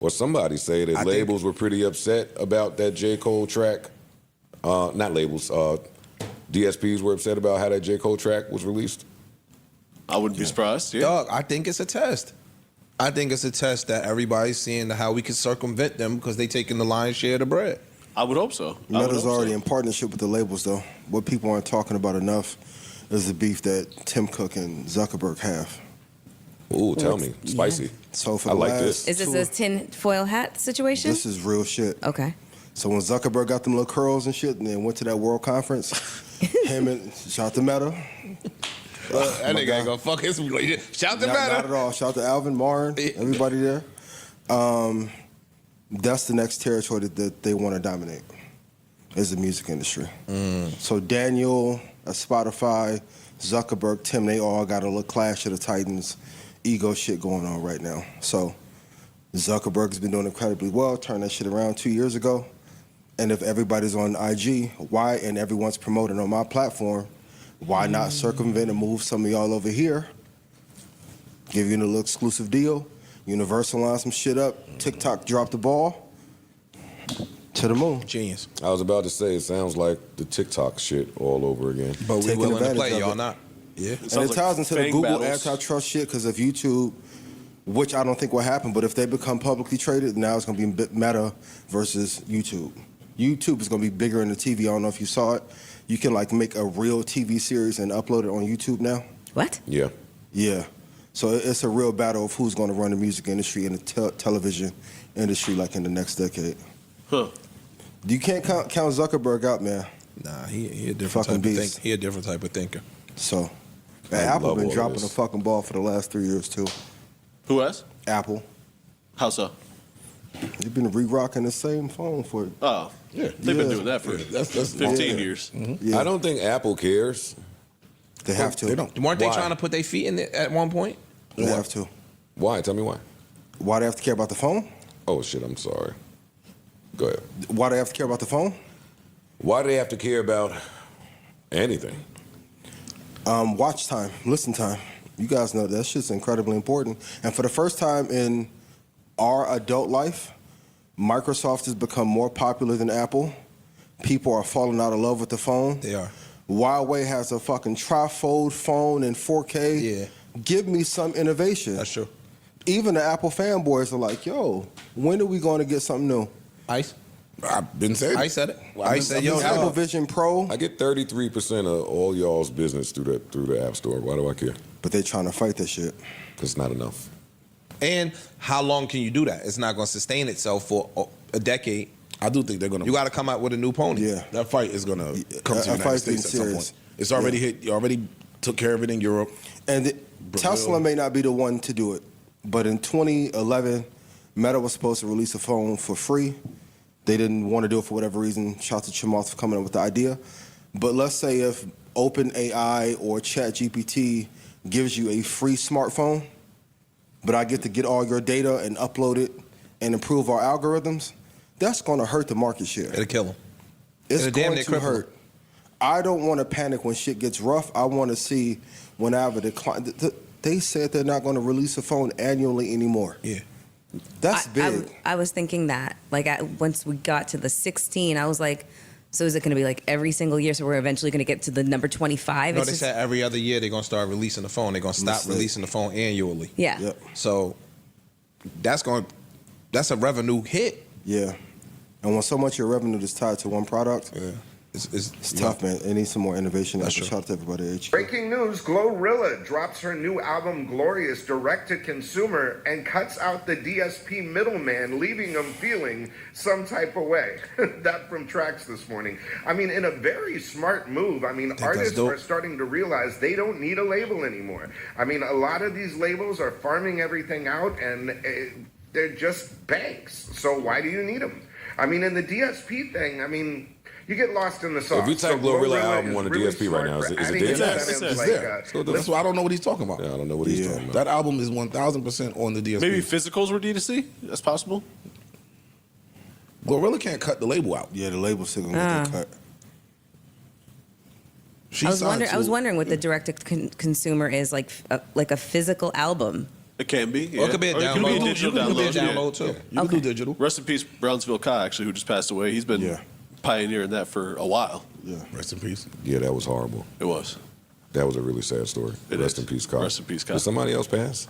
Well, somebody say that labels were pretty upset about that J. Cole track. Not labels. DSPs were upset about how that J. Cole track was released. I wouldn't be surprised. Yeah. Dog, I think it's a test. I think it's a test that everybody's seeing how we can circumvent them because they taking the lion's share of the bread. I would hope so. Meta's already in partnership with the labels, though. What people aren't talking about enough is the beef that Tim Cook and Zuckerberg have. Ooh, tell me. Spicy. So for I the like last this. Is this a tin foil hat situation? This is real shit. Okay. So when Zuckerberg got them little curls and shit and then went to that world conference, him and shout to Meta. That nigga ain't gonna fuck his relationship. Shout to Meta. Not at all. Shout to Alvin, Marin, everybody there. That's the next territory that they want to dominate, is the music industry. So Daniel, Spotify, Zuckerberg, Tim, they all got a little clash of the titans, ego shit going on right now. So Zuckerberg's been doing incredibly well, turned that shit around 2 years ago. And if everybody's on IG, why, and everyone's promoting on my platform, why not circumvent and move some of y'all over here? Give you a little exclusive deal. Universal line some shit up. TikTok dropped the ball. To the moon. Genius. I was about to say, it sounds like the TikTok shit all over again. But we Taking willing to advantage play, of y'all it. not. Yeah. And it ties into the fang Google battles. antitrust shit, because if YouTube, which I don't think will happen, but if they become publicly traded, now it's going to be Meta versus YouTube. YouTube is going to be bigger in the TV. I don't know if you saw it. You can like make a real TV series and upload it on YouTube now. What? Yeah. Yeah. So it's a real battle of who's going to run the music industry and the television industry like in the next decade. Huh. You can't count Zuckerberg out, man. Nah, he a different Fucking type of beast. thinker. He a different type of thinker. So, I and Apple love been all dropping this. the fucking ball for the last 3 years too. Who has? Apple. How so? They've been re-rocking the same phone for Oh, Yeah. they've been Yeah. doing that for That's 15 Yeah. years. yeah. I don't think Apple cares. They have to. They don't. Weren't they Why? trying to put their feet in it at one point? They have to. Why? Tell me why. Why they have to care about the phone? Oh, shit, I'm sorry. Go ahead. Why they have to care about the phone? Why do they have to care about anything? Watch time, listen time. You guys know that shit's incredibly important. And for the first time in our adult life, Microsoft has become more popular than Apple. People are falling out of love with the phone. They are. Huawei has a fucking trifold phone in 4K. Yeah. Give me some innovation. That's true. Even the Apple fanboys are like, yo, when are we going to get something new? Ice. I've been saying. I said it. Well, I said, yo, Apple dog. Vision Pro, I get 33% of all y'all's business through the App Store. Why do I care? but they trying to fight that shit. Because it's not enough. And how long can you do that? It's not going to sustain itself for a decade. I do think they're gonna. You got to come out with a new pony. Yeah. That fight is gonna come to the That United fight's been States at some serious. point. It's already hit. You already took care of it in Europe. And Brazil. Tesla may not be the one to do it, but in 2011, Meta was supposed to release a phone for free. They didn't want to do it for whatever reason. Shout out to Chamath for coming up with the idea. But let's say if OpenAI or ChatGPT gives you a free smartphone, but I get to get all your data and upload it and improve our algorithms, that's going to hurt the market share. It'll kill them. It's It'll damn going near to cripple hurt. I don't want to panic when shit gets rough. I want to see whenever the client. They said they're not going to release a phone annually anymore. Yeah. That's big. I was thinking that. Like, once we got to the 16, I was like, so is it going to be like every single year? So we're eventually going to get to the number 25? No, It's they just- said every other year they're going to start releasing the phone. They're going to stop Mistake. releasing the phone annually. Yeah. Yep. So that's a revenue hit. Yeah. And when so much of your revenue is tied to one product, Yeah. it's tough, man. It needs some more innovation. That's Shout true. out to everybody at HQ. Breaking news, Glorilla drops her new album Glorious direct to consumer and cuts out the DSP middleman, leaving them feeling some type of way. That from Tracks this morning. I mean, in a very smart move. I mean, that's artists dope. are starting to realize they don't need a label anymore. I mean, a lot of these labels are farming everything out and they're just banks. So why do you need them? I mean, in the DSP thing, I mean, you get lost in the sauce. If you type Glorilla album is on the really DSP right now, smart is for it adding there? incentives It's like, there. So that's why I don't know what he's talking about. Yeah, I don't know what he's talking about. That album is 1,000% on the DSP. Maybe physicals were D2C? That's possible. Glorilla can't cut the label out. Yeah, the label's still going to get that cut. She I was signed wondering. I was to- wondering what the direct to consumer is like a physical album. It can be. Or it could be a Or download. digital It could be a download. Yeah. download too. You can do digital. Rest in peace, Brownsville Kai, actually, who just passed away. He's been pioneering that for a while. Yeah. Rest in peace. Yeah, that was horrible. It was. That was a really sad story. It Rest is. in peace, Kyle. Rest in peace, Kyle. Did somebody else pass?